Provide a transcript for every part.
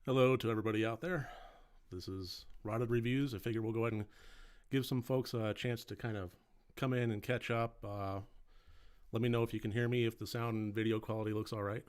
Hello to everybody out there. This is Rotted Reviews. I figure we'll go ahead and give some folks a chance to kind of come in and catch up. Let me know if you can hear me, if the sound and video quality looks all right.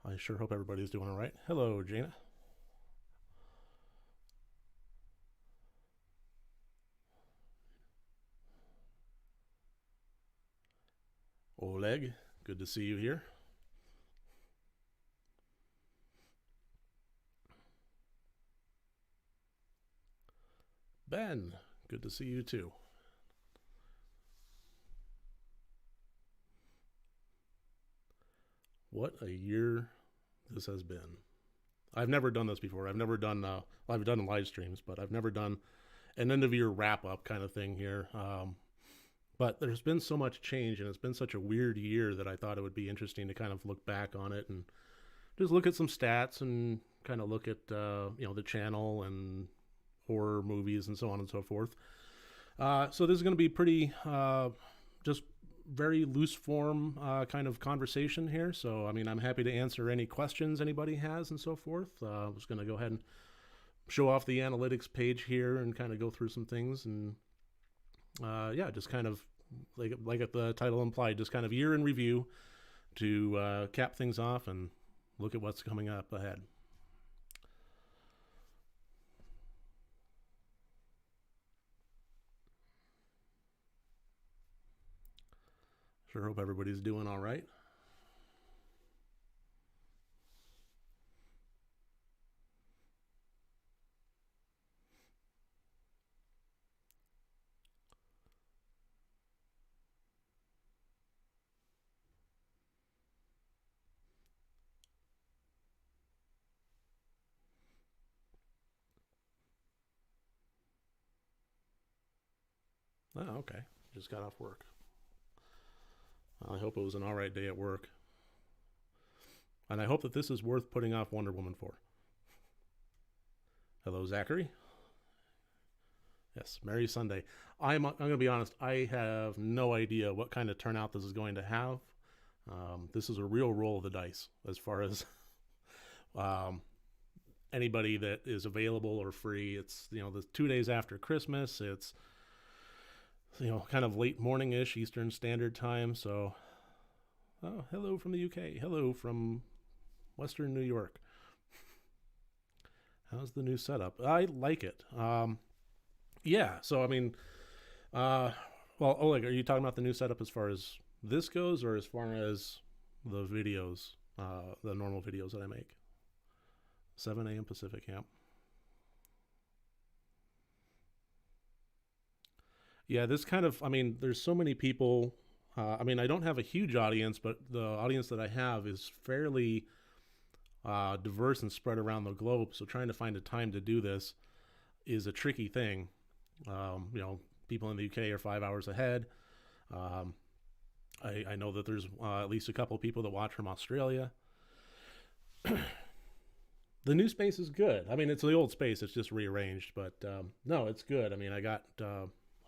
I sure hope everybody's doing all right. Hello, Jana. Oleg, good to see you here. Ben, good to see you too. What a year this has been. I've never done this before. I've never done, I've done live streams, but I've never done an end of year wrap up kind of thing here. But there's been so much change, and it's been such a weird year that I thought it would be interesting to kind of look back on it and just look at some stats and kind of look at the channel and horror movies and so on and so forth. So this is going to be pretty just very loose form kind of conversation here. So I mean, I'm happy to answer any questions anybody has and so forth. I'm just going to go ahead and show off the analytics page here and kind of go through some things and just kind of like the title implied, just kind of year in review to cap things off and look at what's coming up ahead. Sure hope everybody's doing all right. Oh, okay. Just got off work. I hope it was an all right day at work. And I hope that this is worth putting off Wonder Woman for. Hello, Zachary. Yes, Merry Sunday. I'm going to be honest, I have no idea what kind of turnout this is going to have. This is a real roll of the dice as far as anybody that is available or free. It's, the 2 days after Christmas. It's, kind of late morning-ish Eastern Standard Time. So, hello from the UK. Hello from Western New York. How's the new setup? I like it. Yeah, so I mean, well, Oleg, are you talking about the new setup as far as this goes, or as far as the videos, the normal videos that I make? 7 a.m. Pacific, yeah. Yeah, this kind of, I mean, there's so many people. I mean, I don't have a huge audience, but the audience that I have is fairly diverse and spread around the globe. So trying to find a time to do this is a tricky thing. People in the UK are 5 hours ahead. I know that there's at least a couple of people that watch from Australia. The new space is good. I mean, it's the old space. It's just rearranged, but no, it's good. I mean, I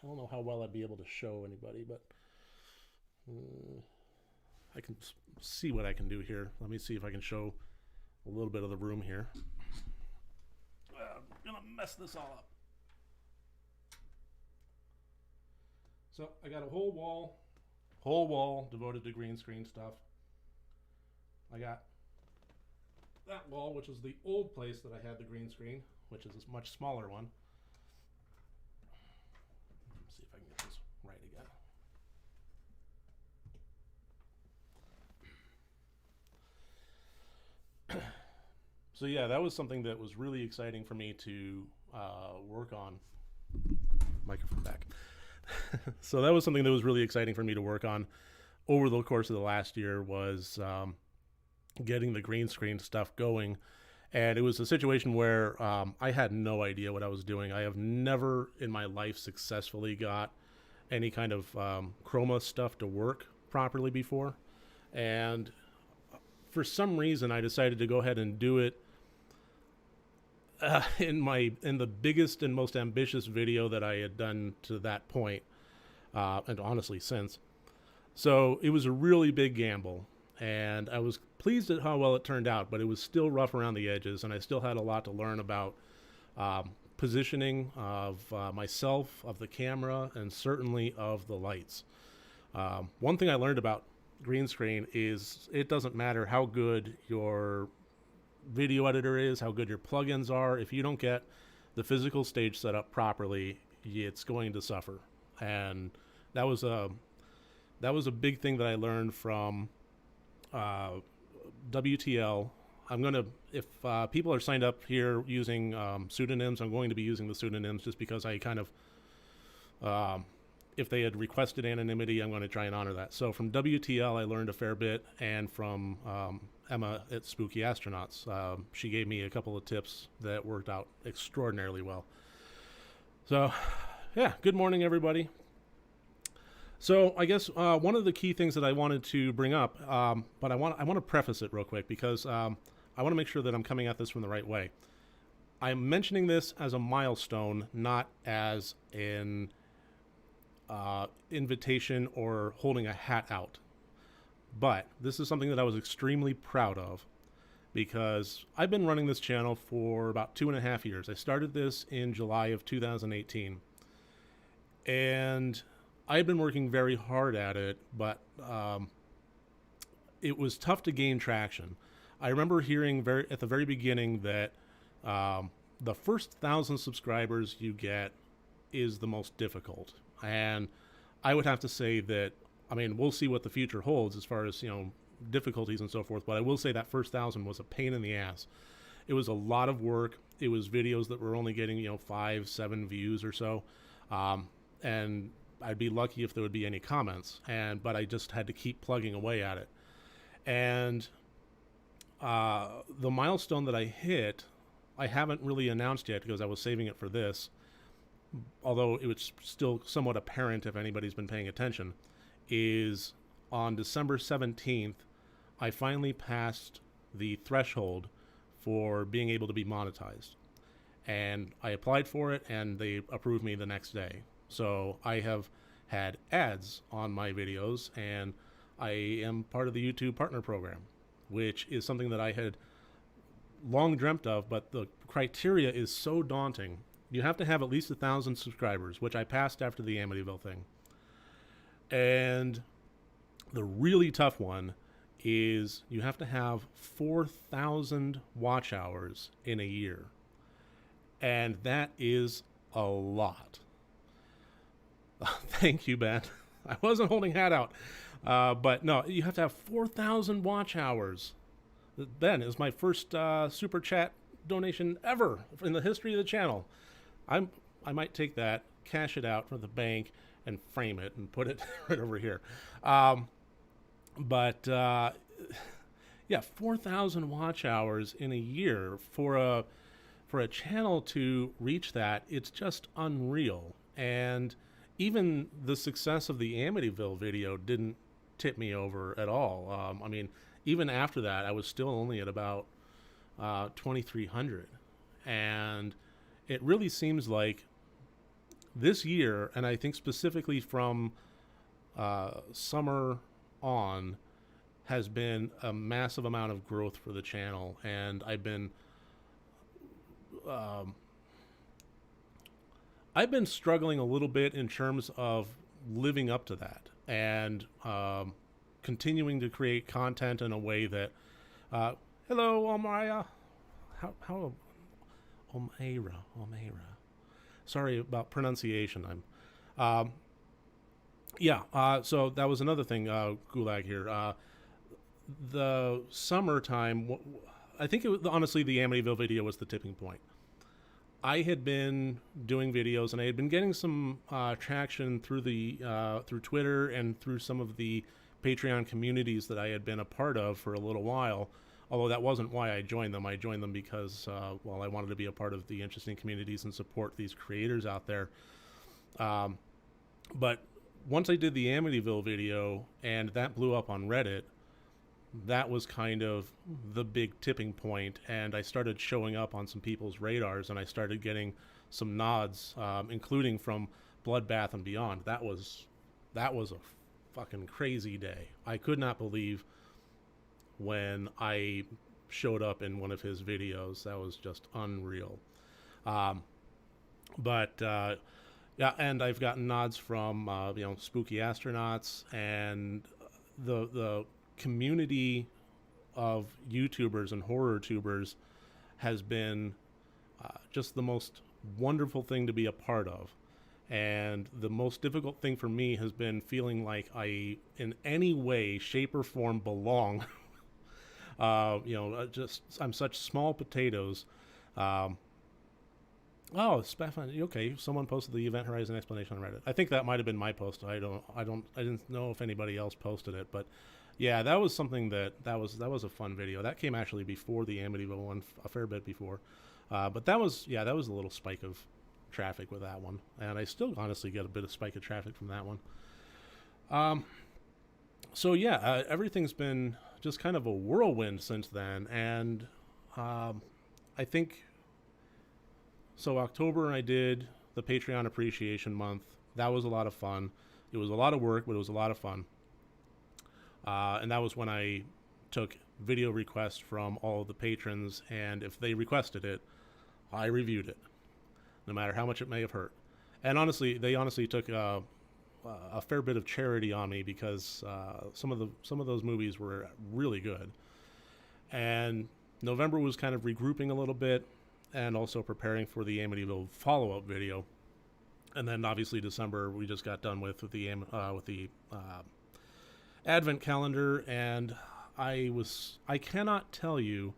don't know how well I'd be able to show anybody, but I can see what I can do here. Let me see if I can show a little bit of the room here. I'm gonna mess this all up. So I got a whole wall devoted to green screen stuff. I got that wall, which is the old place that I had the green screen, which is a much smaller one. Let's see if I can get this right again. So yeah, that was something that was really exciting for me to work on. Microphone back. So that was something that was really exciting for me to work on over the course of the last year, was getting the green screen stuff going. And it was a situation where I had no idea what I was doing. I have never in my life successfully got any kind of chroma stuff to work properly before. And for some reason, I decided to go ahead and do it in the biggest and most ambitious video that I had done to that point, and honestly since. So it was a really big gamble, and I was pleased at how well it turned out, but it was still rough around the edges, and I still had a lot to learn about positioning of myself, of the camera, and certainly of the lights. One thing I learned about green screen is it doesn't matter how good your video editor is, how good your plugins are. If you don't get the physical stage set up properly, it's going to suffer. And that was a big thing that I learned from WTL. I'm gonna, if people are signed up here using pseudonyms, I'm going to be using the pseudonyms just because I kind of, if they had requested anonymity, I'm going to try and honor that. So from WTL, I learned a fair bit, and from Emma at Spooky Astronauts, she gave me a couple of tips that worked out extraordinarily well. So, yeah, good morning, everybody. So I guess one of the key things that I wanted to bring up, but I want to preface it real quick because I want to make sure that I'm coming at this from the right way. I'm mentioning this as a milestone, not as an invitation or holding a hat out. But this is something that I was extremely proud of because I've been running this channel for about 2.5 years. I started this in July of 2018. And I've been working very hard at it, but it was tough to gain traction. I remember hearing at the very beginning that the first 1,000 subscribers you get is the most difficult. And I would have to say that, I mean, we'll see what the future holds as far as, difficulties and so forth, but I will say that first 1,000 was a pain in the ass. It was a lot of work. It was videos that were only getting, 5, 7 views or so. And I'd be lucky if there would be any comments, but I just had to keep plugging away at it. And the milestone that I hit, I haven't really announced yet because I was saving it for this, although it was still somewhat apparent if anybody's been paying attention, is on December 17th, I finally passed the threshold for being able to be monetized. And I applied for it, and they approved me the next day. So I have had ads on my videos, and I am part of the YouTube Partner Program, which is something that I had long dreamt of, but the criteria is so daunting. You have to have at least 1,000 subscribers, which I passed after the Amityville thing. And the really tough one is you have to have 4,000 watch hours in a year. And that is a lot. Thank you, Ben. I wasn't holding hat out. But no, you have to have 4,000 watch hours. Ben is my first super chat donation ever in the history of the channel. I might take that, cash it out from the bank, and frame it and put it right over here. Yeah, 4,000 watch hours in a year for a channel to reach that, it's just unreal. And even the success of the Amityville video didn't tip me over at all. I mean, even after that, I was still only at about 2,300. And it really seems like this year, and I think specifically from summer on, has been a massive amount of growth for the channel. And I've been struggling a little bit in terms of living up to that and continuing to create content in a way that hello, Omaya. How Omaira. Sorry about pronunciation. So that was another thing, Gulag here. The summertime, I think it was, honestly, the Amityville video was the tipping point. I had been doing videos, and I had been getting some traction through through Twitter and through some of the Patreon communities that I had been a part of for a little while. Although that wasn't why I joined them. I joined them because, well, I wanted to be a part of the interesting communities and support these creators out there. But once I did the Amityville video and that blew up on Reddit, that was kind of the big tipping point, and I started showing up on some people's radars, and I started getting some nods, including from Bloodbath and Beyond. That was a fucking crazy day. I could not believe when I showed up in one of his videos. That was just unreal. Yeah, and I've gotten nods from Spooky Astronauts, and the community of YouTubers and horror tubers has been just the most wonderful thing to be a part of. And the most difficult thing for me has been feeling like I, in any way, shape, or form, belong. Just I'm such small potatoes. Stefan, okay, someone posted the Event Horizon explanation on Reddit. I think that might have been my post. I didn't know if anybody else posted it, but yeah, that was something that was a fun video. That came actually before the Amityville one, a fair bit before. But that was a little spike of traffic with that one, and I still honestly get a bit of spike of traffic from that one. Everything's been just kind of a whirlwind since then, and I think so. October I did the Patreon Appreciation Month. That was a lot of fun. It was a lot of work, but it was a lot of fun. And that was when I took video requests from all of the patrons, and if they requested it, I reviewed it, no matter how much it may have hurt. And honestly, they took a fair bit of charity on me, because some of those movies were really good. And November was kind of regrouping a little bit, and also preparing for the Amityville follow-up video. And then obviously December we just got done with the Advent calendar, and I cannot tell you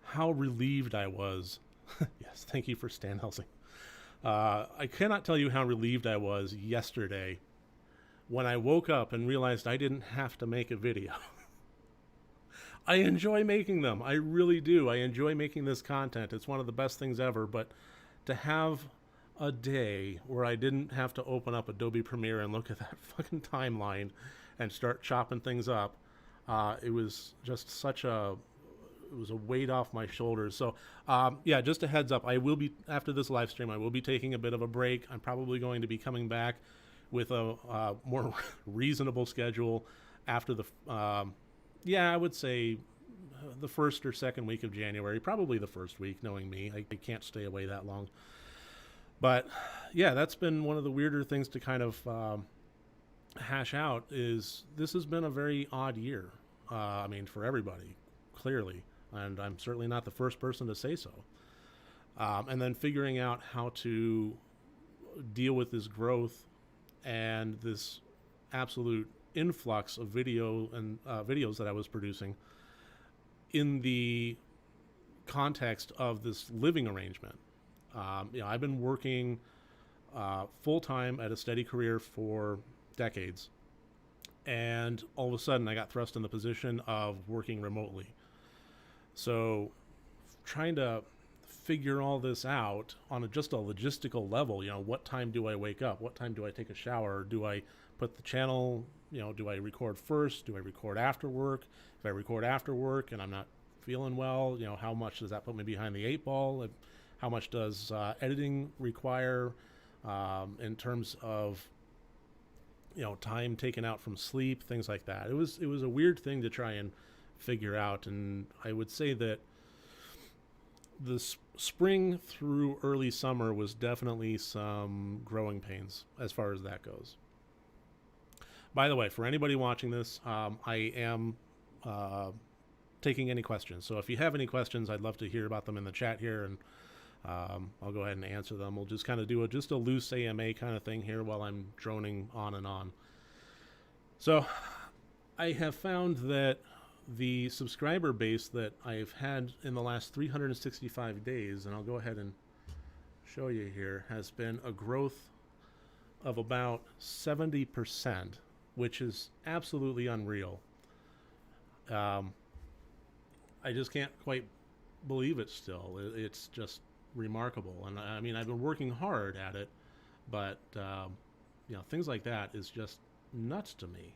how relieved I was. Yes, thank you for Stan Helsing. I cannot tell you how relieved I was yesterday when I woke up and realized I didn't have to make a video. I enjoy making them. I really do. I enjoy making this content. It's one of the best things ever, but to have a day where I didn't have to open up Adobe Premiere and look at that fucking timeline and start chopping things up, it was just it was a weight off my shoulders. So, just a heads up, I will be, after this live stream, I will be taking a bit of a break. I'm probably going to be coming back with a more reasonable schedule after I would say the first or second week of January, probably the first week, knowing me. I can't stay away that long. But, yeah, that's been one of the weirder things to kind of hash out, is this has been a very odd year. For everybody, clearly. And I'm certainly not the first person to say so. And then figuring out how to deal with this growth and this absolute influx of video and videos that I was producing in the context of this living arrangement. I've been working full-time at a steady career for decades, and all of a sudden I got thrust in the position of working remotely. So trying to figure all this out on just a logistical level, what time do I wake up? What time do I take a shower? Do I put the channel, do I record first? Do I record after work? If I record after work and I'm not feeling well, how much does that put me behind the 8 ball? How much does editing require in terms of, time taken out from sleep, things like that. It was a weird thing to try and figure out, and I would say that the spring through early summer was definitely some growing pains as far as that goes. By the way, for anybody watching this, I am taking any questions. So if you have any questions, I'd love to hear about them in the chat here, and I'll go ahead and answer them. We'll just kind of do a loose AMA kind of thing here while I'm droning on and on. So I have found that the subscriber base that I've had in the last 365 days, and I'll go ahead and show you here, has been a growth of about 70%, which is absolutely unreal. I just can't quite believe it still. It's just remarkable. And I mean, I've been working hard at it, but you know, things like that is just nuts to me.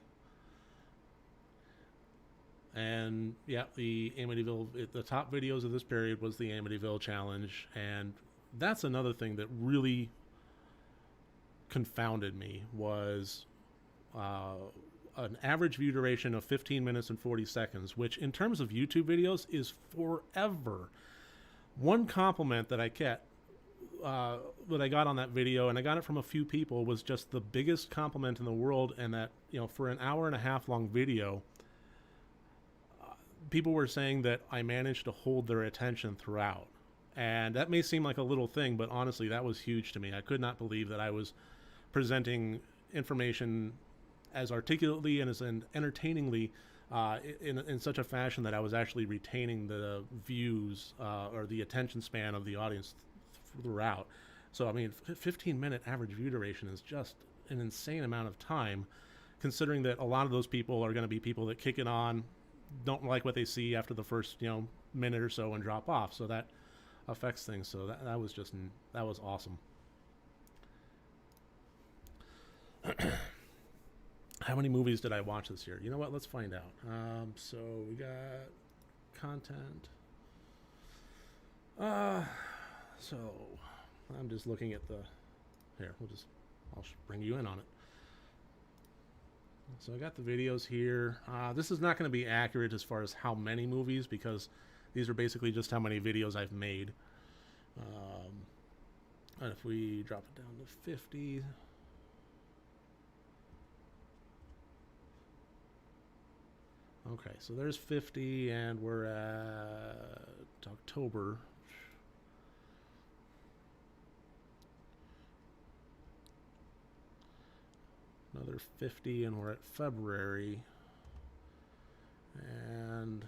And yeah, the the top videos of this period was the Amityville challenge, and that's another thing that really confounded me was an average view duration of 15 minutes and 40 seconds, which in terms of YouTube videos is forever. One compliment that I got on that video, and I got it from a few people, was just the biggest compliment in the world, and that, you know, for an hour and a half long video, people were saying that I managed to hold their attention throughout. And that may seem like a little thing, but honestly, that was huge to me. I could not believe that I was presenting information as articulately and as entertainingly in such a fashion that I was actually retaining the views or the attention span of the audience throughout. So, I mean, 15-minute average view duration is just an insane amount of time, considering that a lot of those people are going to be people that kick it on, don't like what they see after the first, you know, minute or so and drop off. So that affects things. So that was awesome. How many movies did I watch this year? You know what? Let's find out. So we got content. So I'm just looking at the. Here, I'll bring you in on it. So I got the videos here. This is not going to be accurate as far as how many movies, because these are basically just how many videos I've made. And if we drop it down to 50. Okay, so there's 50, and we're at October. Another 50, and we're at February. And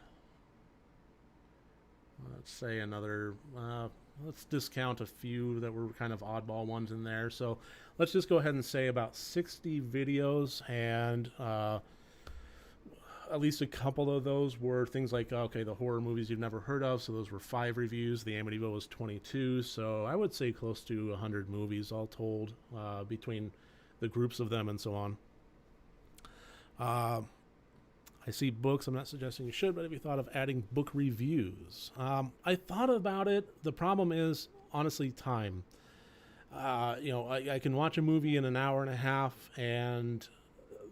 let's say another, let's discount a few that were kind of oddball ones in there. So let's just go ahead and say about 60 videos, and at least a couple of those were things like, okay, the horror movies you've never heard of, so those were 5 reviews. The Amityville was 22, so I would say close to 100 movies all told, between the groups of them and so on. I see books. I'm not suggesting you should, but have you thought of adding book reviews? I thought about it. The problem is, honestly, time. You know, I can watch a movie in an hour and a half, and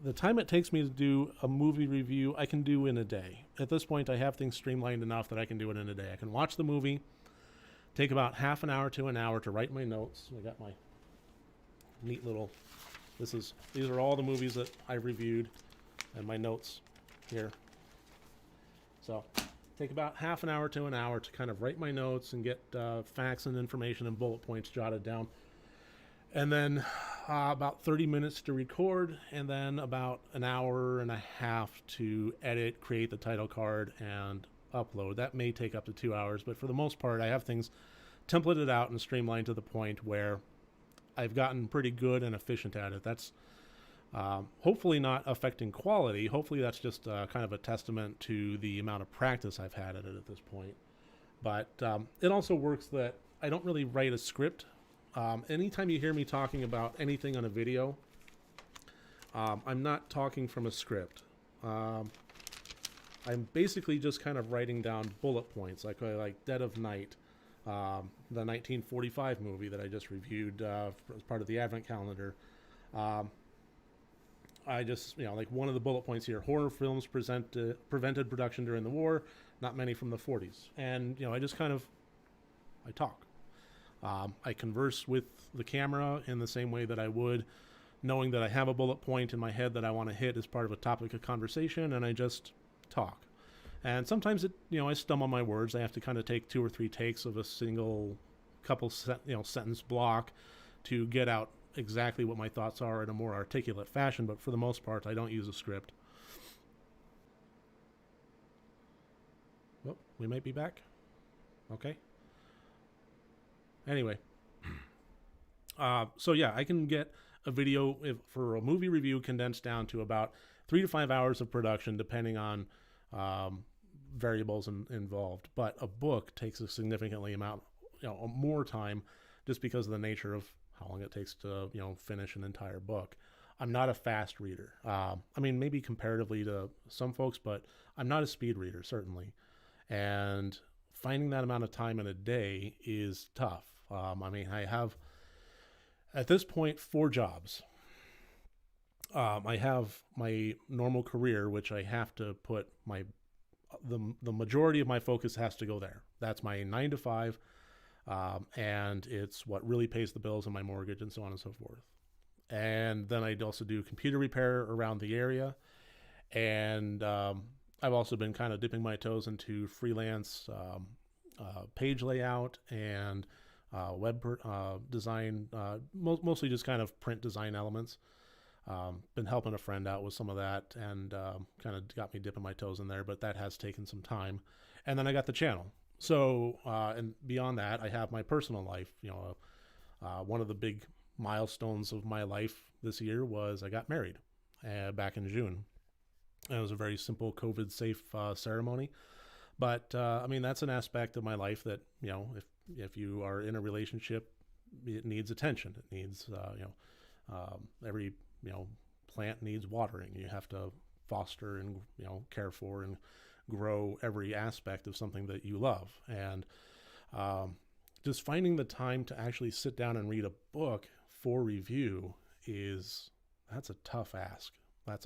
the time it takes me to do a movie review, I can do in a day. At this point, I have things streamlined enough that I can do it in a day. I can watch the movie, take about half an hour to an hour to write my notes. I got my neat little... These are all the movies that I reviewed, and my notes here. So take about half an hour to an hour to kind of write my notes and get facts and information and bullet points jotted down. And then about 30 minutes to record, and then about an hour and a half to edit, create the title card, and upload. That may take up to 2 hours, but for the most part, I have things templated out and streamlined to the point where I've gotten pretty good and efficient at it. That's hopefully not affecting quality. Hopefully that's just kind of a testament to the amount of practice I've had at it at this point. But it also works that I don't really write a script. Anytime you hear me talking about anything on a video, I'm not talking from a script. I'm basically just kind of writing down bullet points, like Dead of Night, the 1945 movie that I just reviewed as part of the Advent calendar. I just, you know, like one of the bullet points here, horror films prevented production during the war, not many from the 40s. And, you know, I just kind of, I talk. I converse with the camera in the same way that I would, knowing that I have a bullet point in my head that I want to hit as part of a topic of conversation, and I just talk. And sometimes I stumble on my words. I have to kind of take 2 or 3 takes of a single couple sentence block to get out exactly what my thoughts are in a more articulate fashion. But for the most part, I don't use a script. We might be back. Okay. Anyway. So yeah, I can get a video for a movie review condensed down to about 3 to 5 hours of production, depending on variables involved. But a book takes a significantly more time, just because of the nature of how long it takes to finish an entire book. I'm not a fast reader. I mean, maybe comparatively to some folks, but I'm not a speed reader, certainly. And finding that amount of time in a day is tough. I mean, I have, at this point, 4 jobs. I have my normal career, which I have to put the majority of my focus has to go there. That's my 9 to 5, and it's what really pays the bills and my mortgage and so on and so forth. And then I also do computer repair around the area, and I've also been kind of dipping my toes into freelance page layout and web design, mostly just kind of print design elements. Been helping a friend out with some of that, and kind of got me dipping my toes in there, but that has taken some time. And then I got the channel. So, and beyond that, I have my personal life. One of the big milestones of my life this year was I got married back in June. It was a very simple COVID-safe ceremony. But, I mean, that's an aspect of my life that, if you are in a relationship, it needs attention. It needs, every, plant needs watering. You have to foster and, care for and grow every aspect of something that you love. And just finding the time to actually sit down and read a book for review that's a tough ask. That's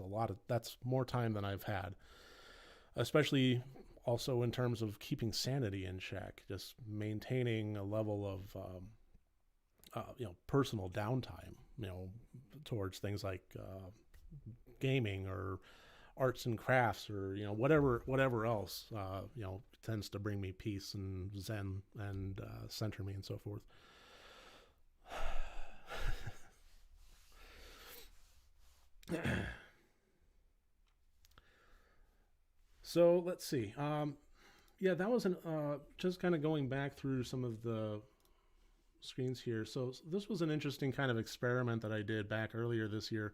more time than I've had, especially also in terms of keeping sanity in check, just maintaining a level of, personal downtime, towards things like gaming or arts and crafts or, whatever else, tends to bring me peace and zen and center me and so forth. So let's see. That was just kind of going back through some of the screens here. So this was an interesting kind of experiment that I did back earlier this year.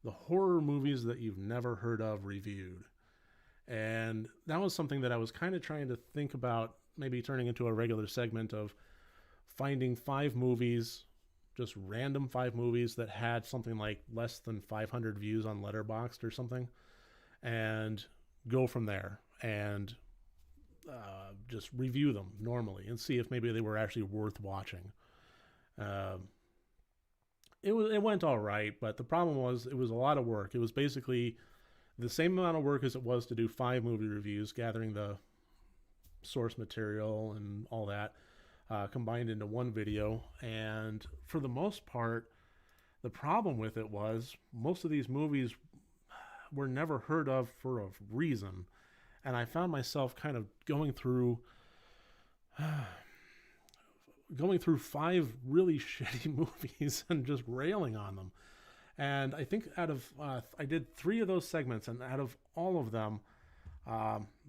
The horror movies that you've never heard of reviewed. And that was something that I was kind of trying to think about maybe turning into a regular segment of finding 5 movies, just random 5 movies that had something like less than 500 views on Letterboxd or something, and go from there and just review them normally and see if maybe they were actually worth watching. It went all right, but the problem was it was a lot of work. It was basically the same amount of work as it was to do 5 movie reviews, gathering the source material and all that, combined into one video. And for the most part, the problem with it was most of these movies were never heard of for a reason. And I found myself kind of going through 5 really shitty movies and just railing on them. And I think out of I did 3 of those segments, and out of all of them,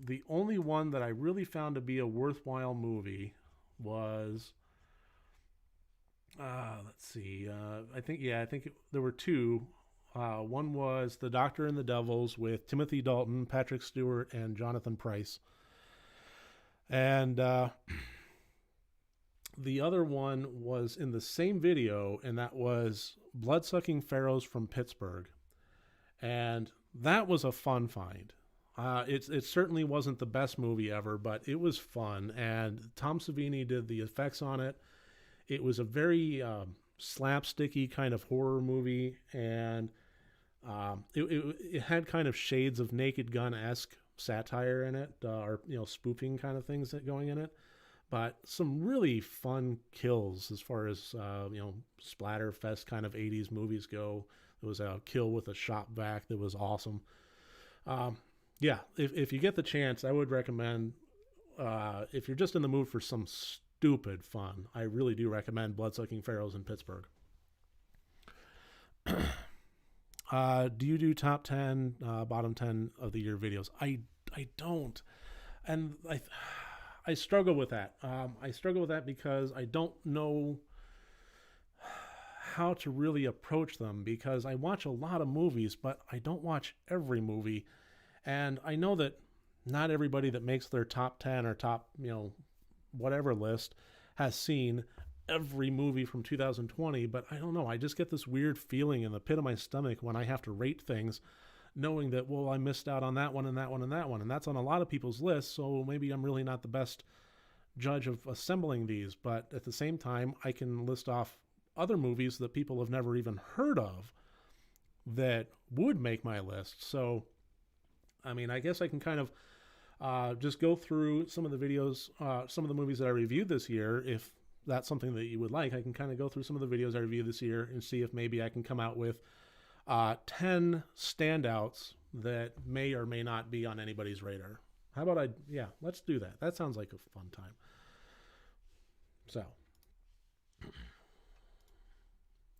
the only one that I really found to be a worthwhile movie was let's see. I think there were 2. One was The Doctor and the Devils with Timothy Dalton, Patrick Stewart, and Jonathan Pryce. And the other one was in the same video, and that was Bloodsucking Pharaohs from Pittsburgh. And that was a fun find. It certainly wasn't the best movie ever, but it was fun. And Tom Savini did the effects on it. It was a very slapsticky kind of horror movie, and it had kind of shades of Naked Gun-esque satire in it, or spoofing kind of things that going in it. But some really fun kills as far as splatterfest kind of 80s movies go. There was a kill with a shop vac that was awesome. If you get the chance, I would recommend, if you're just in the mood for some stupid fun, I really do recommend Bloodsucking Pharaohs in Pittsburgh. Do you do top 10, bottom 10 of the year videos? I don't. And I struggle with that. I struggle with that because I don't know how to really approach them, because I watch a lot of movies, but I don't watch every movie. And I know that not everybody that makes their top 10 or top, whatever list has seen every movie from 2020, but I don't know. I just get this weird feeling in the pit of my stomach when I have to rate things, knowing that, well, I missed out on that one and that one and that one. And that's on a lot of people's lists, so maybe I'm really not the best judge of assembling these. But at the same time, I can list off other movies that people have never even heard of that would make my list. So, I mean, I guess I can kind of just go through some of the videos, some of the movies that I reviewed this year. If that's something that you would like, I can kind of go through some of the videos I reviewed this year and see if maybe I can come out with 10 standouts that may or may not be on anybody's radar. How about let's do that. That sounds like a fun time. So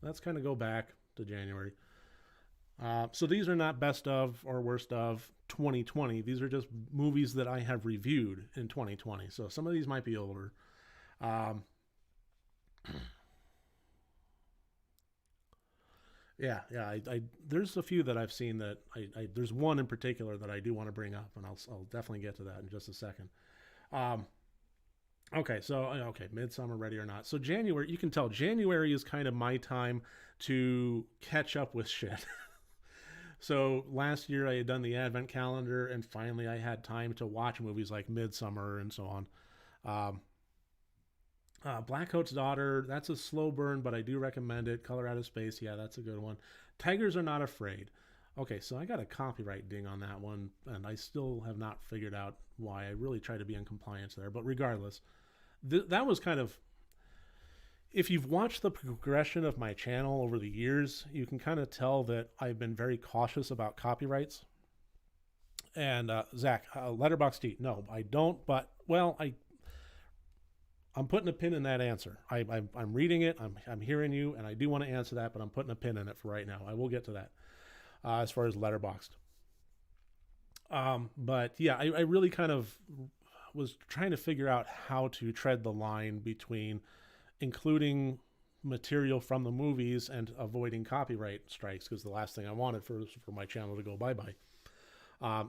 let's kind of go back to January. So these are not best of or worst of 2020. These are just movies that I have reviewed in 2020. So some of these might be older. I there's a few that I've seen that there's one in particular that I do want to bring up, and I'll definitely get to that in just a second. Midsummer, Ready or Not. So January, you can tell January is kind of my time to catch up with shit. So last year I had done the Advent calendar, and finally I had time to watch movies like Midsummer and so on. Black Coat's Daughter, that's a slow burn, but I do recommend it. Color Out of Space, yeah, that's a good one. Tigers Are Not Afraid. Okay, so I got a copyright ding on that one, and I still have not figured out why. I really try to be in compliance there, but regardless, that was kind of... If you've watched the progression of my channel over the years, you can kind of tell that I've been very cautious about copyrights. And Zach, Letterboxd, no, I don't, but, well, I'm putting a pin in that answer. I'm reading it, I'm hearing you, and I do want to answer that, but I'm putting a pin in it for right now. I will get to that as far as Letterboxd. But yeah, I really kind of was trying to figure out how to tread the line between including material from the movies and avoiding copyright strikes, because the last thing I wanted for my channel to go bye-bye.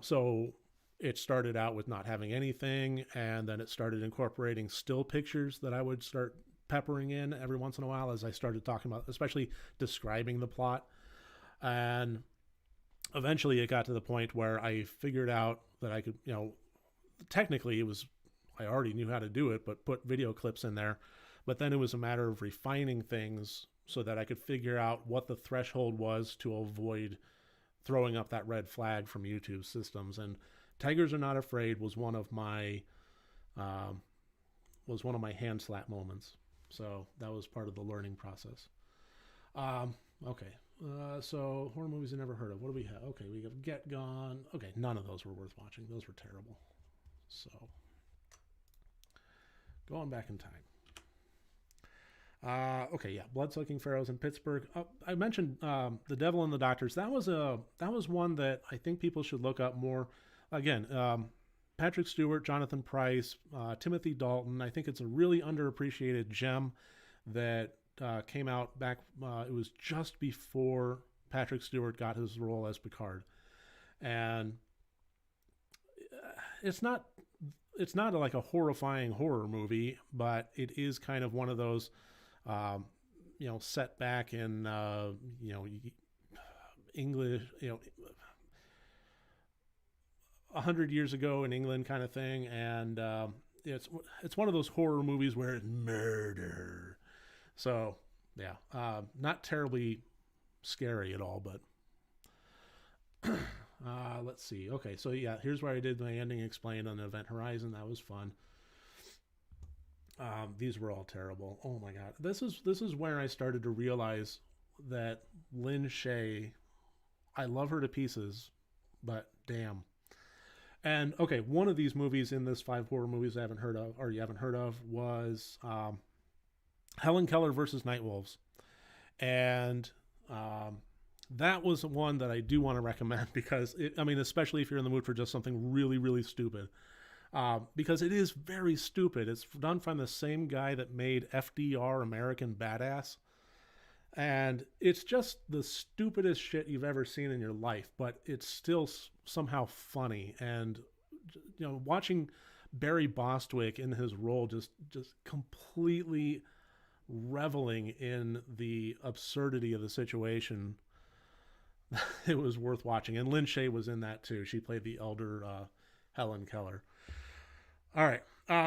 So it started out with not having anything, and then it started incorporating still pictures that I would start peppering in every once in a while as I started talking about, especially describing the plot. And eventually it got to the point where I figured out that I could, technically I already knew how to do it, but put video clips in there. But then it was a matter of refining things so that I could figure out what the threshold was to avoid throwing up that red flag from YouTube systems. And Tigers Are Not Afraid was one of my hand slap moments. So that was part of the learning process. So horror movies I never heard of. What do we have? Okay, we have Get Gone. Okay, none of those were worth watching. Those were terrible. So going back in time. Blood-Sucking Pharaohs in Pittsburgh. I mentioned The Devil and the Doctors. That was one that I think people should look up more. Again, Patrick Stewart, Jonathan Pryce, Timothy Dalton. I think it's a really underappreciated gem that came out back. It was just before Patrick Stewart got his role as Picard, and it's not like a horrifying horror movie, but it is kind of one of those. Set back in, English, 100 years ago in England kind of thing. And it's one of those horror movies where it's murder. So, yeah, not terribly scary at all, but let's see. Okay, so yeah, here's where I did my ending explained on Event Horizon. That was fun. These were all terrible. Oh my God. This is where I started to realize that Lynn Shay, I love her to pieces, but damn. And okay, one of these movies in this 5 horror movies I haven't heard of, or you haven't heard of, was Helen Keller versus Nightwolves. And that was one that I do want to recommend because, especially if you're in the mood for just something really, really stupid. because it is very stupid. It's done from the same guy that made FDR American Badass. And it's just the stupidest shit you've ever seen in your life, but it's still somehow funny. And watching Barry Bostwick in his role, just completely reveling in the absurdity of the situation, it was worth watching. And Lynn Shay was in that too. She played the elder Helen Keller. All right,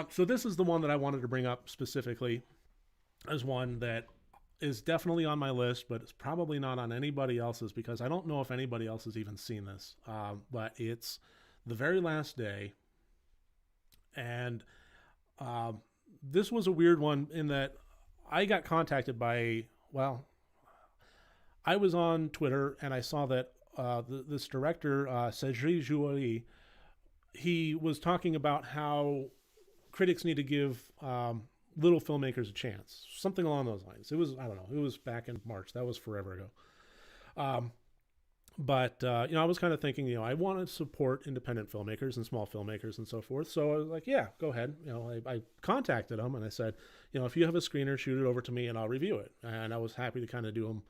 so this is the one that I wanted to bring up specifically as one that is definitely on my list, but it's probably not on anybody else's, because I don't know if anybody else has even seen this. But it's The Very Last Day. And this was a weird one in that I got contacted by, well, I was on Twitter and I saw that this director, Cedric Jouary, he was talking about how critics need to give little filmmakers a chance, something along those lines. It was, I don't know, it was back in March. That was forever ago. But I was kind of thinking, I want to support independent filmmakers and small filmmakers and so forth. So I was like, yeah, go ahead. I contacted him and I said, if you have a screener, shoot it over to me and I'll review it. And I was happy to kind of do him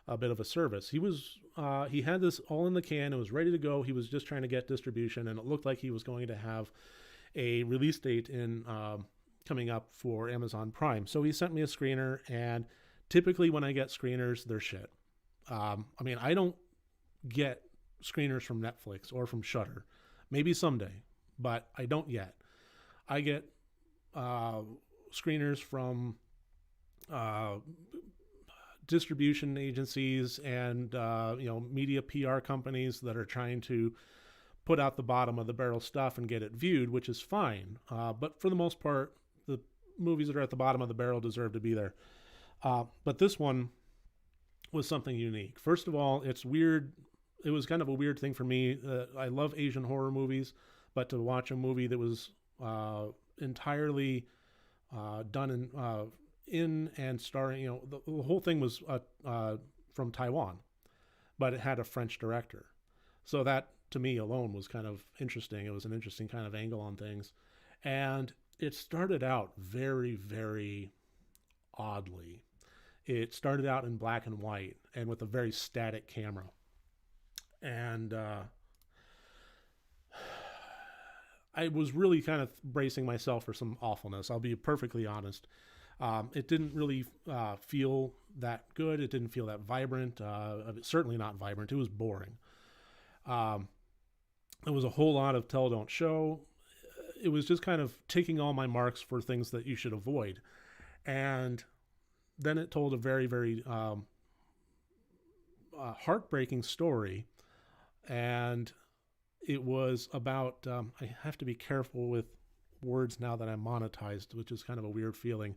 a bit of a service. He had this all in the can. It was ready to go. He was just trying to get distribution, and it looked like he was going to have a release date in coming up for Amazon Prime. So he sent me a screener, and typically when I get screeners, they're shit. I don't get screeners from Netflix or from Shudder. Maybe someday, but I don't yet. I get screeners from distribution agencies and media PR companies that are trying to put out the bottom of the barrel stuff and get it viewed, which is fine. But for the most part, the movies that are at the bottom of the barrel deserve to be there. But this one was something unique. First of all, it's weird. It was kind of a weird thing for me. I love Asian horror movies, but to watch a movie that was entirely done in and starring, the whole thing was from Taiwan, but it had a French director. So that, to me alone, was kind of interesting. It was an interesting kind of angle on things. And it started out very, very oddly. It started out in black and white and with a very static camera. And I was really kind of bracing myself for some awfulness. I'll be perfectly honest. It didn't really feel that good. It didn't feel that vibrant. Certainly not vibrant. It was boring. It was a whole lot of tell, don't show. It was just kind of taking all my marks for things that you should avoid. And then it told a very, very heartbreaking story. And it was about, I have to be careful with words now that I'm monetized, which is kind of a weird feeling.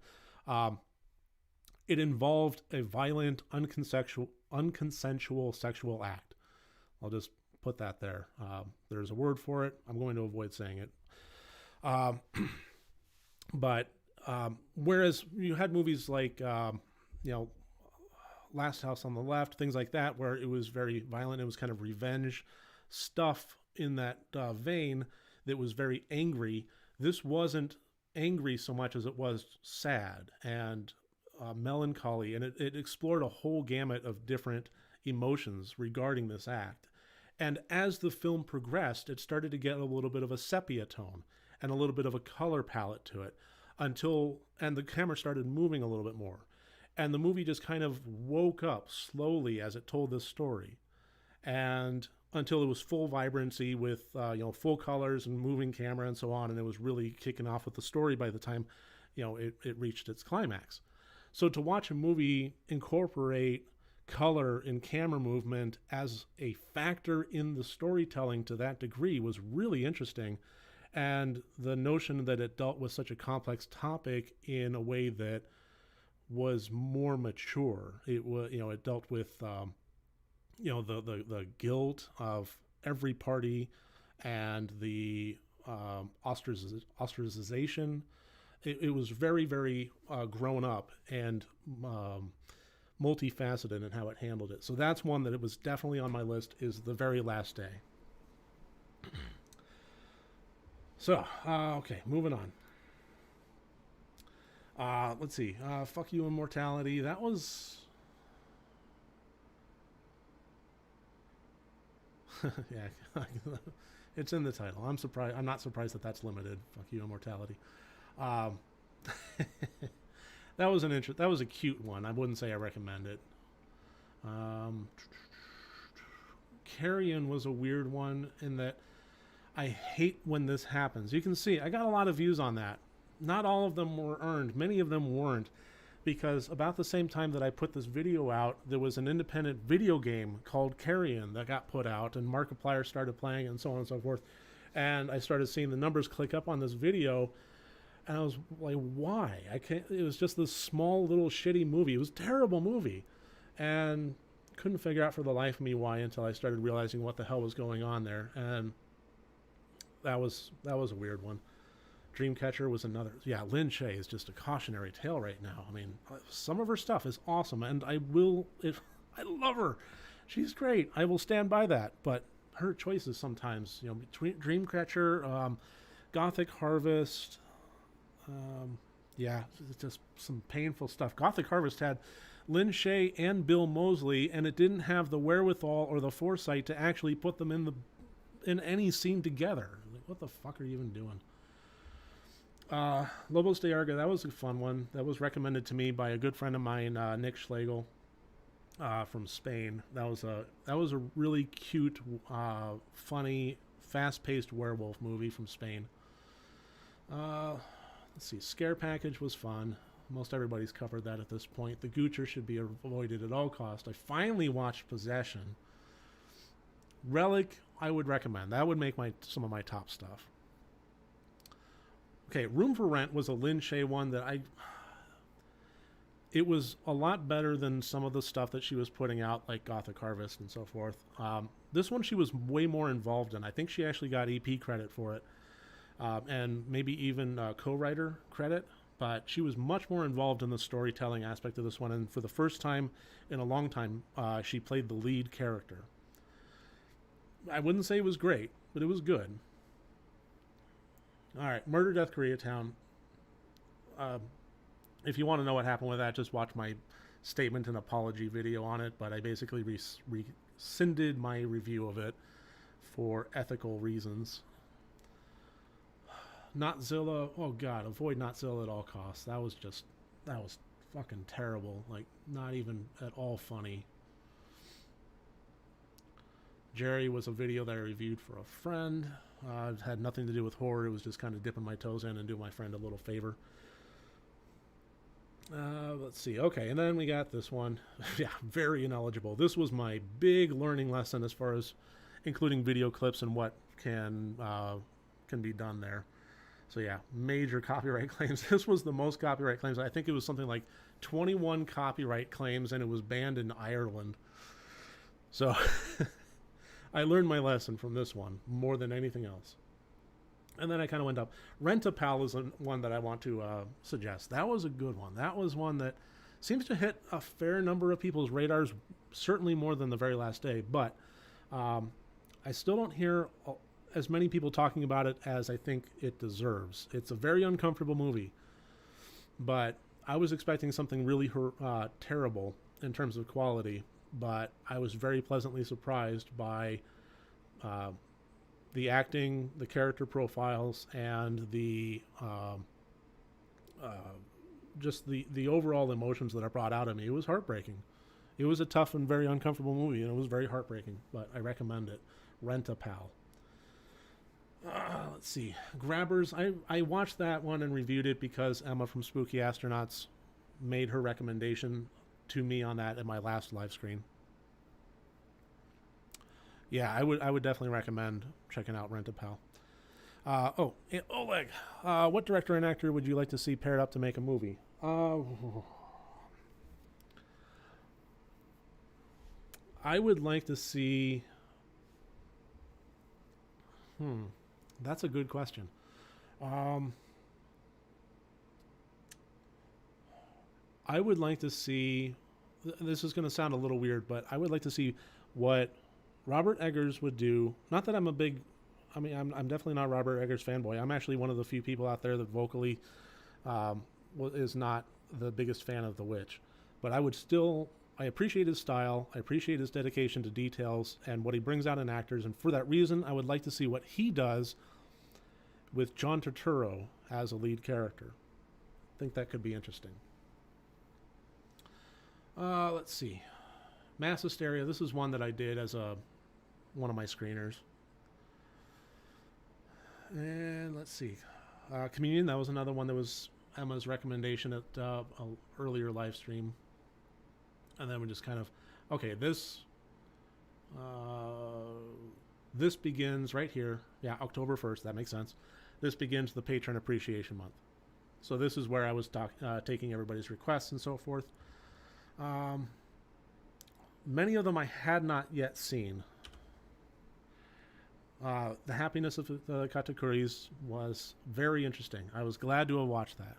It involved a violent, unconsensual sexual act. I'll just put that there. There's a word for it. I'm going to avoid saying it. But whereas you had movies like, Last House on the Left, things like that, where it was very violent, it was kind of revenge stuff in that vein that was very angry. This wasn't angry so much as it was sad and melancholy, and it explored a whole gamut of different emotions regarding this act. And as the film progressed, it started to get a little bit of a sepia tone and a little bit of a color palette to it and the camera started moving a little bit more. And the movie just kind of woke up slowly as it told this story. And until it was full vibrancy with, full colors and moving camera and so on. And it was really kicking off with the story by the time, it reached its climax. So to watch a movie incorporate color and camera movement as a factor in the storytelling to that degree was really interesting. And the notion that it dealt with such a complex topic in a way that was more mature. It was, it dealt with, the guilt of every party and the ostracization. It was very, very grown up and multifaceted in how it handled it. So that's one that it was definitely on my list, is The Very Last Day. So, okay, moving on. Let's see. Fuck You Immortality. That was... yeah, it's in the title. I'm surprised. I'm not surprised that that's limited. Fuck You Immortality. Um, that was that was a cute one. I wouldn't say I recommend it. Carrion was a weird one in that I hate when this happens. You can see I got a lot of views on that. Not all of them were earned. Many of them weren't, because about the same time that I put this video out, there was an independent video game called Carrion that got put out, and Markiplier started playing, and so on and so forth. And I started seeing the numbers click up on this video, and I was like, why? I can't. It was just this small little shitty movie. It was a terrible movie, and couldn't figure out for the life of me why until I started realizing what the hell was going on there. And that was a weird one. Dreamcatcher was another. Yeah, Lin Shaye is just a cautionary tale right now. I mean, some of her stuff is awesome, and I love her. She's great. I will stand by that. But her choices sometimes, between Dreamcatcher, Gothic Harvest, yeah, it's just some painful stuff. Gothic Harvest had Lin Shaye and Bill Moseley, and it didn't have the wherewithal or the foresight to actually put them in any scene together. Like, what the fuck are you even doing? Lobos de Arga, that was a fun one. That was recommended to me by a good friend of mine, Nick Schlegel, from Spain. That was a really cute, funny, fast-paced werewolf movie from Spain. Let's see, Scare Package was fun. Most everybody's covered that at this point. The Goocher should be avoided at all costs. I finally watched Possession. Relic, I would recommend. That would make some of my top stuff. Okay, Room for Rent was a Lin Shaye one that it was a lot better than some of the stuff that she was putting out, like Gothic Harvest and so forth. This one she was way more involved in. I think she actually got EP credit for it, and maybe even co-writer credit, but she was much more involved in the storytelling aspect of this one, and for the first time in a long time, she played the lead character. I wouldn't say it was great, but it was good. All right, Murder, Death, Koreatown. If you want to know what happened with that, just watch my statement and apology video on it, but I basically rescinded my review of it for ethical reasons. Notzilla, oh god, avoid Notzilla at all costs. That was fucking terrible. Like, not even at all funny. Jerry was a video that I reviewed for a friend. It had nothing to do with horror. It was just kind of dipping my toes in and doing my friend a little favor. Let's see. Okay, and then we got this one. Yeah, very ineligible. This was my big learning lesson as far as including video clips and what can be done there. So yeah, major copyright claims. This was the most copyright claims. I think it was something like 21 copyright claims, and it was banned in Ireland. So I learned my lesson from this one more than anything else. And then I kind of went up. Rent-A-Pal is one that I want to suggest. That was a good one. That was one that seems to hit a fair number of people's radars, certainly more than The Very Last Day. But I still don't hear as many people talking about it as I think it deserves. It's a very uncomfortable movie. But I was expecting something really terrible in terms of quality. But I was very pleasantly surprised by the acting, the character profiles, and the just the overall emotions that are brought out of me. It was heartbreaking. It was a tough and very uncomfortable movie, and it was very heartbreaking, but I recommend it. Rent-A-Pal. Let's see. Grabbers. I watched that one and reviewed it because Emma from Spooky Astronauts made her recommendation to me on that at my last live stream. Yeah, I would definitely recommend checking out Rent-A-Pal. Oleg, what director and actor would you like to see paired up to make a movie? I would like to see... That's a good question. I would like to see... This is going to sound a little weird, but I would like to see what Robert Eggers would do. Not that I'm a big I mean, I'm definitely not Robert Eggers fanboy. I'm actually one of the few people out there that vocally is not the biggest fan of The Witch. But I appreciate his style. I appreciate his dedication to details and what he brings out in actors. And for that reason, I would like to see what he does with John Turturro as a lead character. I think that could be interesting. Let's see. Mass Hysteria. This is one that I did as one of my screeners. And let's see. Communion. That was another one that was Emma's recommendation at an earlier live stream. And then we just kind of, okay, this begins right here. Yeah, October 1st. That makes sense. This begins the Patron Appreciation Month. So this is where I was taking everybody's requests and so forth. Many of them I had not yet seen. The Happiness of the Katakuris was very interesting. I was glad to have watched that.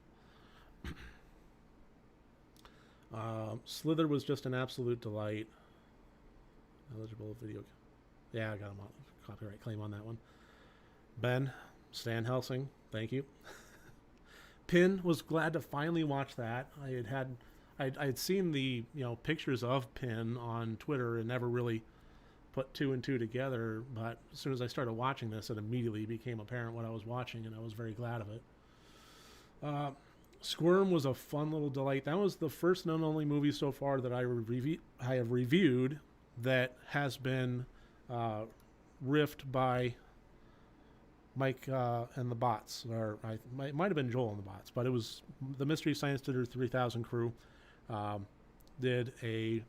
Slither was just an absolute delight. Eligible video. Yeah, I got him on copyright claim on that one. Ben, Stan Helsing, thank you. Pin, was glad to finally watch that. I had seen the pictures of Pin on Twitter and never really put two and two together, but as soon as I started watching this, it immediately became apparent what I was watching, and I was very glad of it. Squirm was a fun little delight. That was the first and only movie so far that I have reviewed that has been riffed by Mike and the Bots, or it might have been Joel and the Bots, but it was the Mystery Science Theater 3000 crew did a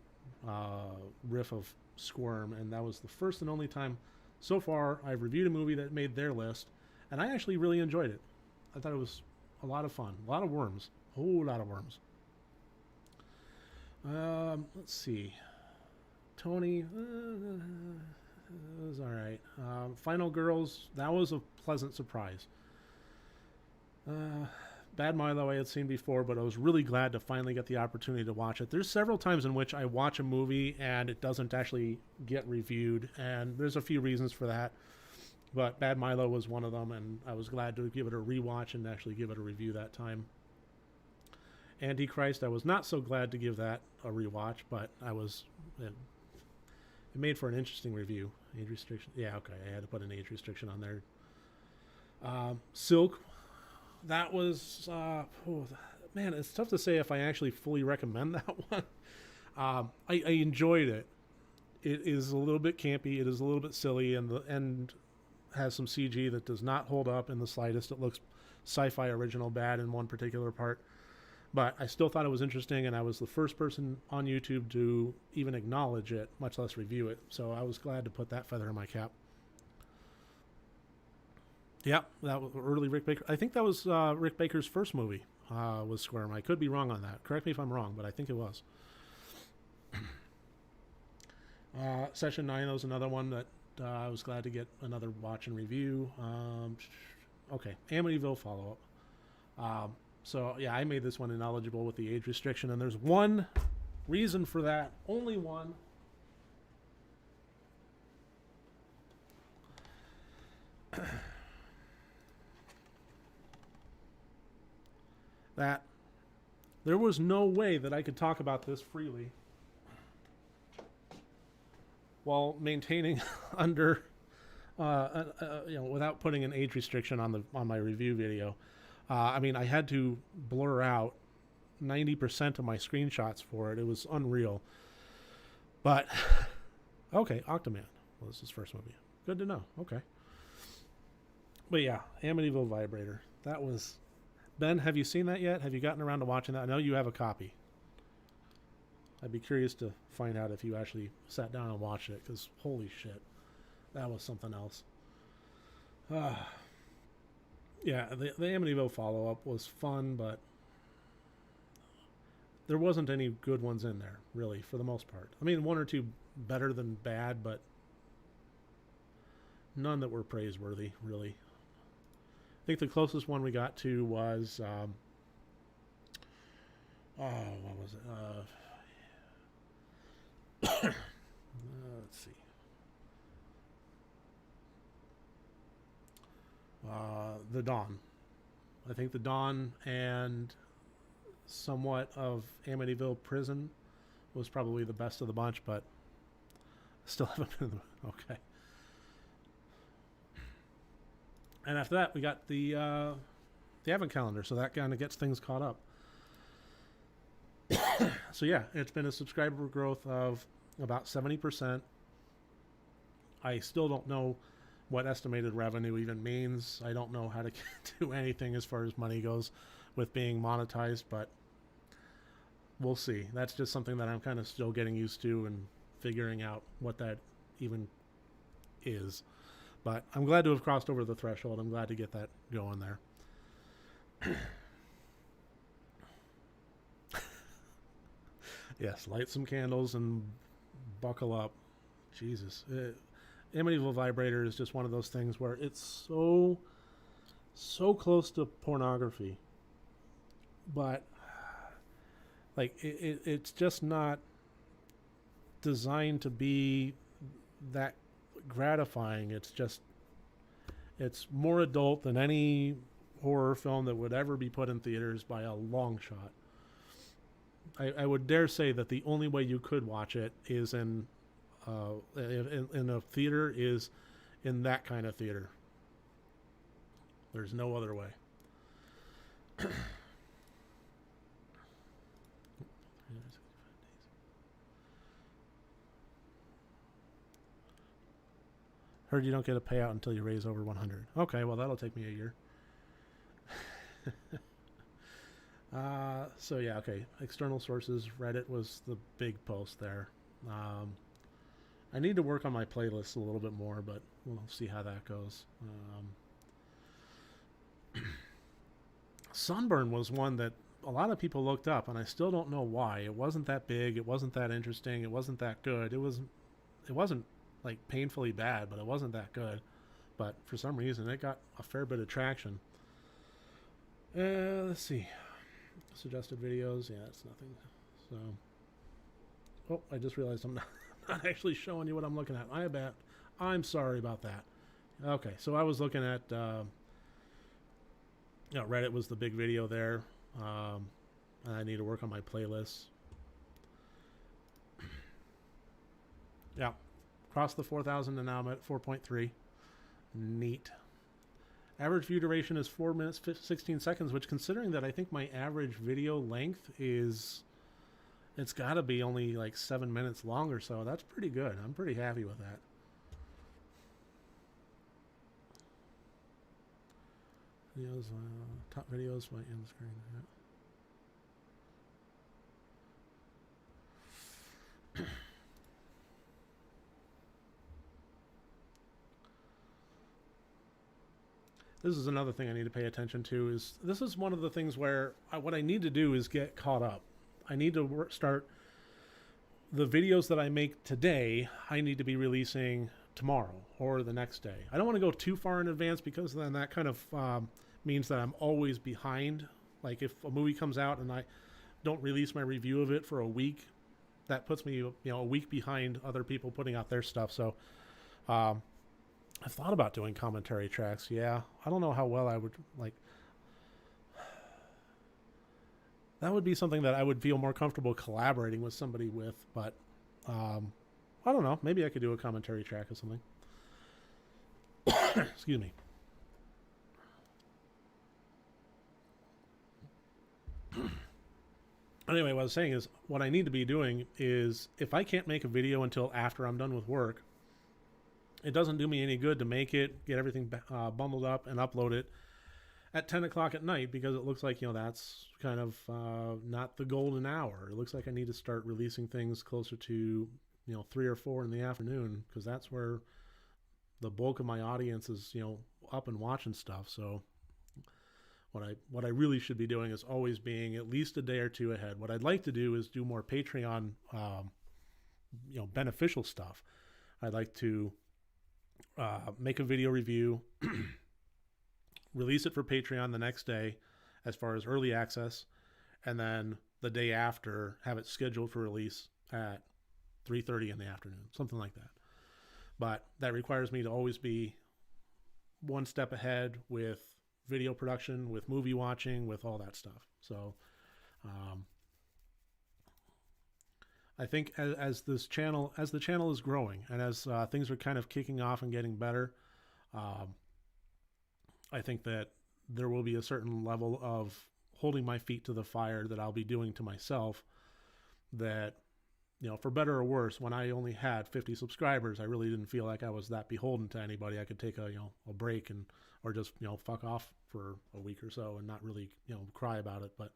riff of Squirm, and that was the first and only time so far I've reviewed a movie that made their list, and I actually really enjoyed it. I thought it was a lot of fun. A lot of worms. A whole lot of worms. Let's see. Tony, it was all right. Final Girls, that was a pleasant surprise. Bad Milo I had seen before, but I was really glad to finally get the opportunity to watch it. There's several times in which I watch a movie and it doesn't actually get reviewed, and there's a few reasons for that. But Bad Milo was one of them, and I was glad to give it a rewatch and actually give it a review that time. Antichrist, I was not so glad to give that a rewatch, but it made for an interesting review. Age restriction, yeah, okay, I had to put an age restriction on there. Silk, that was, man, it's tough to say if I actually fully recommend that one. I enjoyed it. It is a little bit campy, it is a little bit silly, and the end has some CG that does not hold up in the slightest. It looks sci-fi original bad in one particular part. But I still thought it was interesting, and I was the first person on YouTube to even acknowledge it, much less review it. So I was glad to put that feather in my cap. Yeah, that was early Rick Baker. I think that was Rick Baker's first movie, was Squirm. I could be wrong on that. Correct me if I'm wrong, but I think it was. Session 9 was another one that I was glad to get another watch and review. Okay, Amityville follow-up. So, yeah, I made this one ineligible with the age restriction, and there's one reason for that. Only one. That there was no way that I could talk about this freely while maintaining under, without putting an age restriction on my review video. I mean, I had to blur out 90% of my screenshots for it. It was unreal. But, okay, Octoman. Well, this is his first movie. Good to know. Okay. But yeah, Amityville Vibrator. That was... Ben, have you seen that yet? Have you gotten around to watching that? I know you have a copy. I'd be curious to find out if you actually sat down and watched it, because holy shit, that was something else. Yeah, the Amityville follow-up was fun, but there wasn't any good ones in there, really, for the most part. I mean, one or two better than bad, but none that were praiseworthy, really. I think the closest one we got to was, what was it? Let's see. the Dawn. I think the Dawn and somewhat of Amityville Prison was probably the best of the bunch, but still haven't been okay. And after that, we got the Advent calendar, so that kind of gets things caught up. So yeah, it's been a subscriber growth of about 70%. I still don't know what estimated revenue even means. I don't know how to do anything as far as money goes with being monetized, but we'll see. That's just something that I'm kind of still getting used to and figuring out what that even is. But I'm glad to have crossed over the threshold. I'm glad to get that going there. Yes, light some candles and buckle up. Jesus. Amityville Vibrator is just one of those things where it's so close to pornography. But like it's just not designed to be that gratifying. It's more adult than any horror film that would ever be put in theaters by a long shot. I would dare say that the only way you could watch it is in a theater is in that kind of theater. There's no other way. Heard you don't get a payout until you raise over 100. Okay, well that'll take me a year. So yeah, okay. External sources, Reddit was the big post there. I need to work on my playlist a little bit more, but we'll see how that goes. Sunburn was one that a lot of people looked up, and I still don't know why. It wasn't that big. It wasn't that interesting. It wasn't that good. It wasn't like painfully bad, but it wasn't that good. But for some reason, it got a fair bit of traction. Let's see. Suggested videos. Yeah, it's nothing. So, oh, I just realized I'm not actually showing you what I'm looking at. I'm sorry about that. Okay, so I was looking at, Reddit was the big video there. And I need to work on my playlists. Yeah, crossed the 4,000 and now I'm at 4.3. Neat. Average view duration is 4 minutes 16 seconds, which, considering that I think my average video length is, it's got to be only like 7 minutes long or so. That's pretty good. I'm pretty happy with that. Videos, top videos might end the screen. Yeah. This is another thing I need to pay attention to. Is this is one of the things where what I need to do is get caught up. I need to start the videos that I make today. I need to be releasing tomorrow or the next day. I don't want to go too far in advance, because then that kind of means that I'm always behind. Like if a movie comes out and I don't release my review of it for a week, that puts me, a week behind other people putting out their stuff. So I've thought about doing commentary tracks. Yeah, I don't know how well I would like. That would be something that I would feel more comfortable collaborating with somebody with, but I don't know. Maybe I could do a commentary track or something. Excuse me. Anyway, what I was saying is, what I need to be doing is, if I can't make a video until after I'm done with work, it doesn't do me any good to make it, get everything bundled up and upload it at 10 o'clock at night, because it looks like, that's kind of not the golden hour. It looks like I need to start releasing things closer to, 3 or 4 in the afternoon, because that's where the bulk of my audience is, up and watching stuff. So what I really should be doing is always being at least a day or two ahead. What I'd like to do is do more Patreon, beneficial stuff. I'd like to make a video review, release it for Patreon the next day as far as early access, and then the day after have it scheduled for release at 3:30 in the afternoon, something like that. But that requires me to always be one step ahead with video production, with movie watching, with all that stuff. So I think as the channel is growing, and as things are kind of kicking off and getting better, I think that there will be a certain level of holding my feet to the fire that I'll be doing to myself, that, for better or worse, when I only had 50 subscribers, I really didn't feel like I was that beholden to anybody. I could take a break or just, fuck off for a week or so and not really, cry about it. But,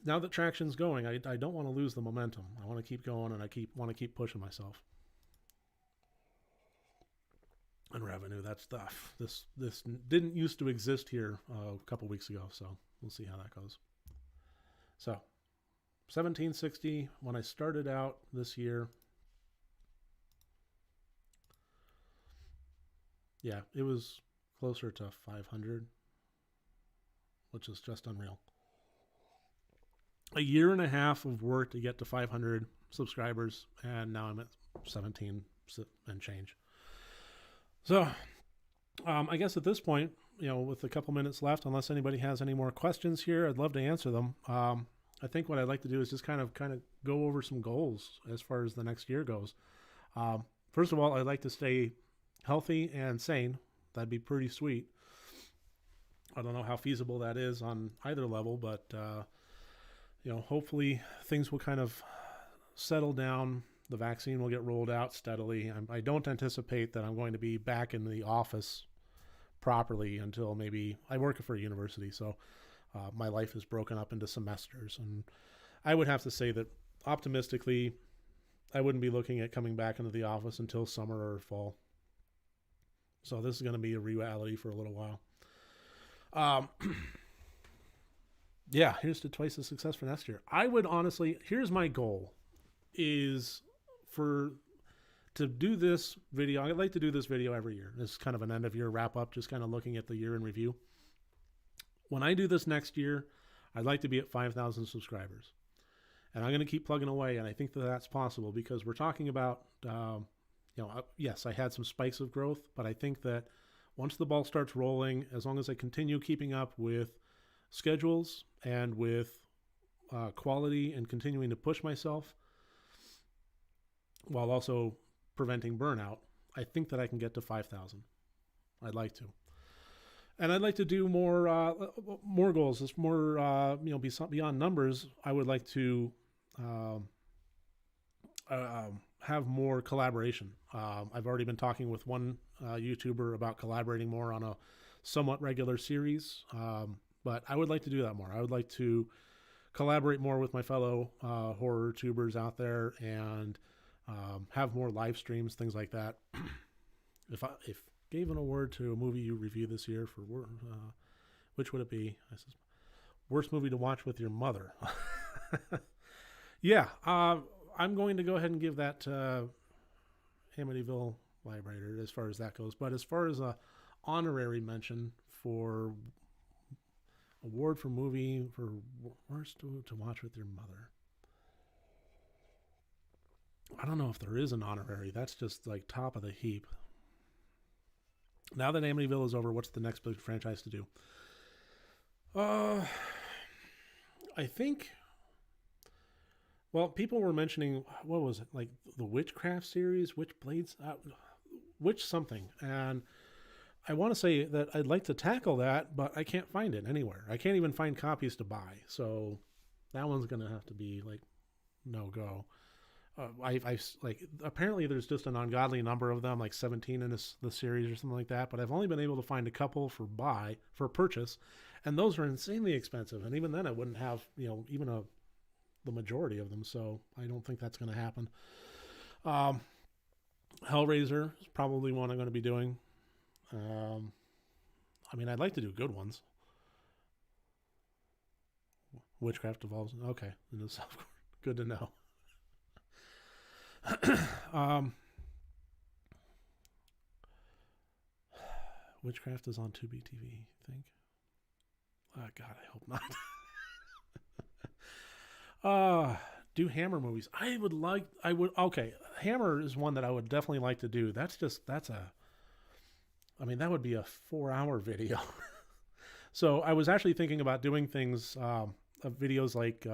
now that traction's going, I don't want to lose the momentum. I want to keep going, and I want to keep pushing myself. And revenue, that stuff. This didn't used to exist here a couple weeks ago, so we'll see how that goes. So, 1760 when I started out this year. Yeah, it was closer to 500, which is just unreal. A year and a half of work to get to 500 subscribers, and now I'm at 17 and change. So, I guess at this point, with a couple minutes left, unless anybody has any more questions here, I'd love to answer them. I think what I'd like to do is just kind of go over some goals as far as the next year goes. First of all, I'd like to stay healthy and sane. That'd be pretty sweet. I don't know how feasible that is on either level, but hopefully things will kind of settle down. The vaccine will get rolled out steadily. I don't anticipate that I'm going to be back in the office properly until maybe, I work for a university, so my life is broken up into semesters. And I would have to say that optimistically, I wouldn't be looking at coming back into the office until summer or fall. So this is going to be a reality for a little while. Yeah, here's to twice the success for next year. I would honestly, here's my goal, is to do this video. I'd like to do this video every year. This is kind of an end of year wrap up, just kind of looking at the year in review. When I do this next year, I'd like to be at 5,000 subscribers. And I'm going to keep plugging away, and I think that that's possible because we're talking about, yes, I had some spikes of growth, but I think that once the ball starts rolling, as long as I continue keeping up with schedules and with quality and continuing to push myself, while also preventing burnout, I think that I can get to 5,000. I'd like to. And I'd like to do more goals. It's more, beyond numbers. I would like to have more collaboration. I've already been talking with one YouTuber about collaborating more on a somewhat regular series, but I would like to do that more. I would like to collaborate more with my fellow horror tubers out there and have more live streams, things like that. If gave an award to a movie you reviewed this year, for which would it be? I said, worst movie to watch with your mother. Yeah, I'm going to go ahead and give that to Amityville Library as far as that goes. But as far as a honorary mention for award for movie for worst to watch with your mother, I don't know if there is an honorary. That's just like top of the heap. Now that Amityville is over, what's the next big franchise to do? I think, well, people were mentioning, what was it, like the Witchcraft series, Witchblades, Witch something. And I want to say that I'd like to tackle that, but I can't find it anywhere. I can't even find copies to buy. So that one's going to have to be like no go. I apparently there's just an ungodly number of them, like 17 in the series or something like that. But I've only been able to find a couple for purchase, and those are insanely expensive. And even then, I wouldn't have even the majority of them. So I don't think that's going to happen. Hellraiser is probably one I'm going to be doing. I mean, I'd like to do good ones. Witchcraft evolves. Okay, good to know. Witchcraft is on Tubi TV, I think. Oh, God, I hope not. Do Hammer movies. Okay, Hammer is one that I would definitely like to do. That's I mean, that would be a 4-hour video. So I was actually thinking about doing things, videos like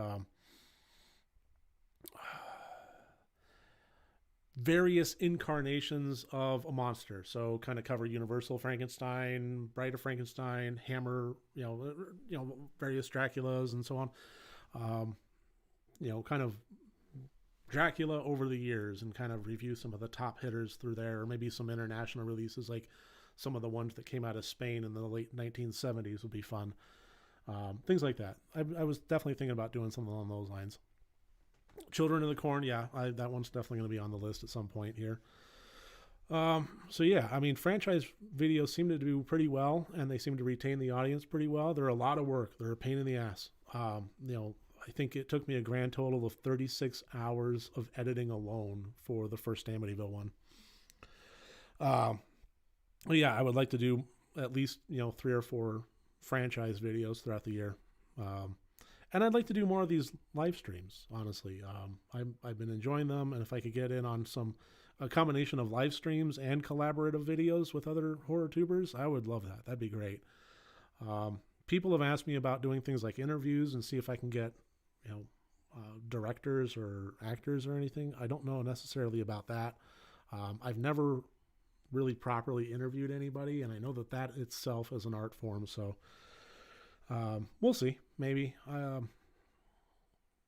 various incarnations of a monster. So kind of cover Universal Frankenstein, Bride of Frankenstein, Hammer, various Draculas and so on. Kind of Dracula over the years and kind of review some of the top hitters through there, or maybe some international releases like some of the ones that came out of Spain in the late 1970s would be fun. Things like that. I was definitely thinking about doing something along those lines. Children of the Corn, yeah, that one's definitely going to be on the list at some point here. So yeah, I mean, franchise videos seem to do pretty well, and they seem to retain the audience pretty well. They're a lot of work. They're a pain in the ass. I think it took me a grand total of 36 hours of editing alone for the first Amityville one. Well, yeah, I would like to do at least 3 or 4 franchise videos throughout the year. And I'd like to do more of these live streams, honestly. I've been enjoying them, and if I could get in on a combination of live streams and collaborative videos with other horror tubers, I would love that. That'd be great. People have asked me about doing things like interviews and see if I can get, directors or actors or anything. I don't know necessarily about that. I've never really properly interviewed anybody, and I know that itself is an art form, so we'll see. Maybe.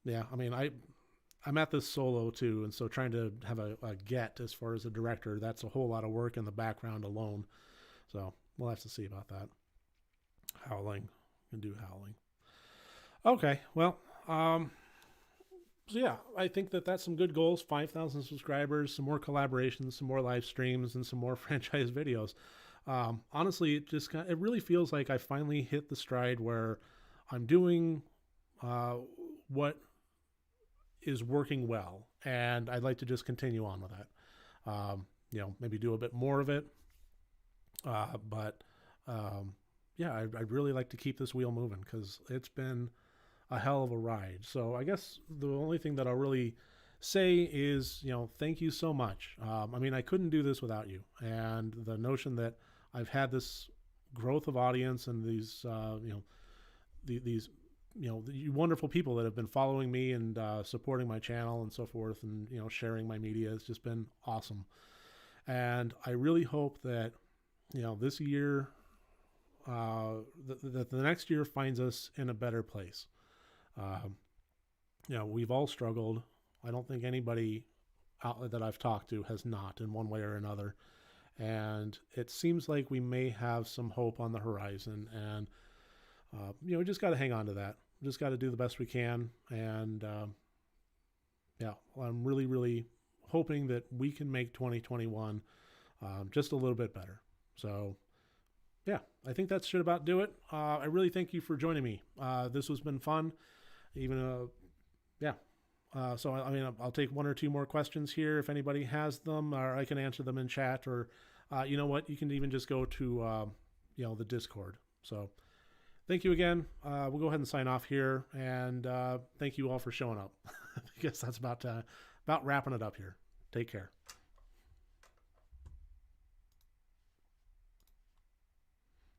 Yeah, I mean, I'm at this solo too, and so trying to have a get as far as a director, that's a whole lot of work in the background alone. So we'll have to see about that. Howling. Can do howling. Okay, well, so yeah, I think that's some good goals. 5,000 subscribers, some more collaborations, some more live streams, and some more franchise videos. Honestly, it really feels like I finally hit the stride where I'm doing what is working well, and I'd like to just continue on with that. Maybe do a bit more of it. Yeah, I'd really like to keep this wheel moving because it's been a hell of a ride. So I guess the only thing that I'll really say is, thank you so much. I mean, I couldn't do this without you, and the notion that I've had this growth of audience and these, these wonderful people that have been following me and supporting my channel and so forth, and sharing my media has just been awesome. And I really hope that this year, that the next year finds us in a better place. We've all struggled. I don't think anybody that I've talked to has not in one way or another. And it seems like we may have some hope on the horizon, and we just got to hang on to that. We just got to do the best we can. And I'm really, really hoping that we can make 2021 just a little bit better. So yeah, I think that should about do it. I really thank you for joining me. This has been fun. So I mean, I'll take 1 or 2 more questions here if anybody has them, or I can answer them in chat, or you know what, you can even just go to the Discord. So thank you again. We'll go ahead and sign off here, and thank you all for showing up. I guess that's about wrapping it up here. Take care.